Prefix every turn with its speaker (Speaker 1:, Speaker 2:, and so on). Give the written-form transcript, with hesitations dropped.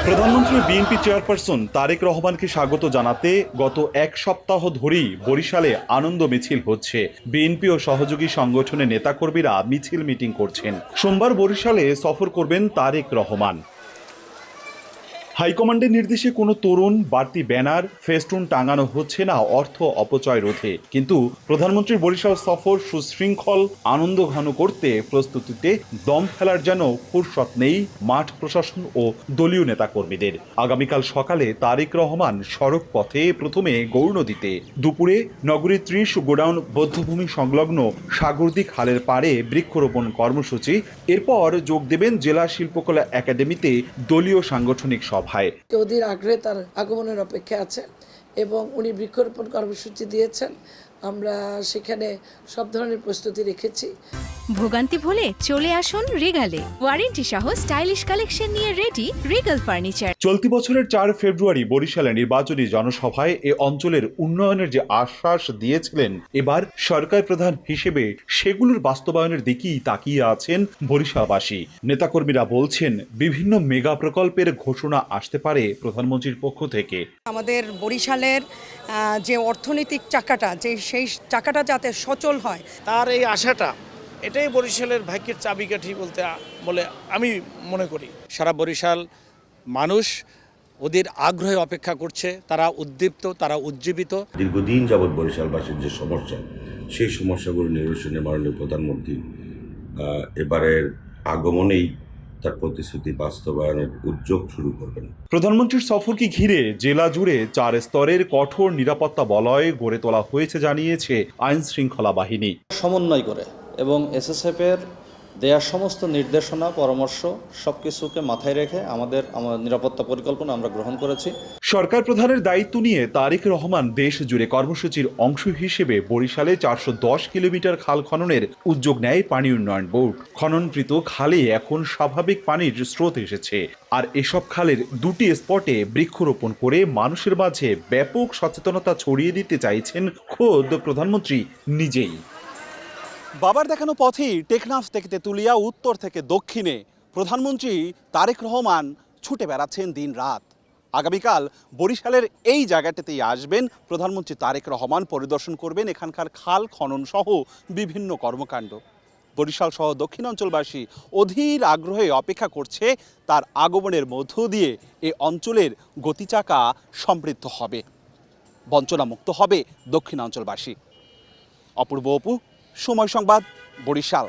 Speaker 1: প্রধানমন্ত্রী BNP chairperson Tarique রহমানকে স্বাগত জানাতে গত এক সপ্তাহ ধরেই বরিশালে আনন্দ মিছিল হচ্ছে। বিএনপি ও সহযোগী সংগঠনের নেতাকর্মীরা মিছিল মিটিং করছেন। সোমবার বরিশালে সফর করবেন তারেক রহমান। হাইকমান্ডের নির্দেশে কোনো তরুণ বাড়তি ব্যানার ফেস্টুন টাঙানো হচ্ছে না অর্থ অপচয় রোধে, কিন্তু প্রধানমন্ত্রীর বরিশাল সফর সুশৃঙ্খল আনন্দ ঘন করতে প্রস্তুতিতে দম ফেলার যেন ফুরসত নেই মাঠ প্রশাসন ও দলীয় নেতাকর্মীদের। আগামীকাল সকালে তারেক রহমান সড়ক পথে প্রথমে গৌরনদীতে, দুপুরে নগরীর ৩০ গোডাউন বধ্যভূমি সংলগ্ন সাগরদিক খালের পাড়ে বৃক্ষরোপণ কর্মসূচি, এরপর যোগ দেবেন জেলা শিল্পকলা একাডেমিতে দলীয় সাংগঠনিক সভা।
Speaker 2: অধীর আগ্রহে তার আগমনের অপেক্ষা আছে এবং উনি বৃক্ষরোপণ কর্মসূচি দিয়েছেন। আমরা সেখানে সব ধরনের প্রস্তুতি রেখেছি।
Speaker 3: ভোগান্তি ভুলে চলে আসুন রিগালে, ওয়ারেন্টি সহ স্টাইলিশ কালেকশন নিয়ে রেডি রিগাল ফার্নিচার।
Speaker 1: চলতি বছরের ৪ ফেব্রুয়ারি বরিশালে নির্বাচনী জনসভায় এ অঞ্চলের উন্নয়নের যে আশ্বাস দিয়েছিলেন, এবার সরকার প্রধান হিসেবে সেগুলোর বাস্তবায়নের দিকেই তাকিয়ে আছেন বরিশালবাসী। নেতাকর্মীরা বলছেন বিভিন্ন মেগা প্রকল্পের ঘোষণা আসতে পারে প্রধানমন্ত্রীর পক্ষ থেকে।
Speaker 4: আমাদের বরিশালের যে অর্থনৈতিক চাকাটা, সেই চাকাটা যাতে সচল হয়,
Speaker 5: তার এই আশাটা, এটাই বরিশালের ভাগ্যের চাবিকাঠি বলে আমি মনে করি।
Speaker 6: সারা বরিশাল মানুষ ওদের আগ্রহে অপেক্ষা করছে, তারা উদ্দীপ্ত, তারা উজ্জীবিত।
Speaker 7: দীর্ঘদিন যাবৎ বরিশালবাসীর যে সমস্যা, সেই সমস্যাগুলো নিরসনে মাননীয় প্রধানমন্ত্রী এবারের আগমনেই তার প্রতিশ্রুতি বাস্তবায়নের উদ্যোগ শুরু করবেন।
Speaker 1: প্রধানমন্ত্রীর সফরকে ঘিরে জেলা জুড়ে ৪ স্তরের কঠোর নিরাপত্তা বলয় গড়ে তোলা হয়েছে জানিয়েছে আইন শৃঙ্খলা বাহিনী।
Speaker 8: সমন্বয় করে এবং এসএসএফ এর দেয়া সমস্ত নির্দেশনা পরামর্শ সবকিছুকে মাথায় রেখে আমাদের নিরাপত্তা পরিকল্পনা আমরা গ্রহণ করেছি।
Speaker 1: সরকার প্রধানের দায়িত্ব নিয়ে তারেক রহমান দেশ জুড়ে কর্মসূচির অংশ হিসেবে বরিশালে ৪১০ কিলোমিটার খাল খননের উদ্যোগ নেয় পানি উন্নয়ন বোর্ড। খননকৃত খালে এখন স্বাভাবিক পানির স্রোত এসেছে, আর এসব খালের ২টি স্পটে বৃক্ষরোপণ করে মানুষের মাঝে ব্যাপক সচেতনতা ছড়িয়ে দিতে চাইছেন খোদ প্রধানমন্ত্রী নিজেই।
Speaker 9: বাবার দেখানো পথেই টেকনাফ থেকে তেঁতুলিয়া, উত্তর থেকে দক্ষিণে প্রধানমন্ত্রী তারেক রহমান ছুটে বেড়াচ্ছেন দিন রাত। আগামীকাল বরিশালের এই জায়গাটাতেই আসবেন প্রধানমন্ত্রী তারেক রহমান, পরিদর্শন করবেন এখানকার খাল খনন সহ বিভিন্ন কর্মকাণ্ড। বরিশাল সহ দক্ষিণাঞ্চলবাসী অধীর আগ্রহে অপেক্ষা করছে তার আগমনের মধ্য দিয়ে এ অঞ্চলের গতিচাকা সমৃদ্ধ হবে, বঞ্চনামুক্ত হবে দক্ষিণাঞ্চলবাসী। অপূর্ব অপু, সময় সংবাদ, বরিশাল।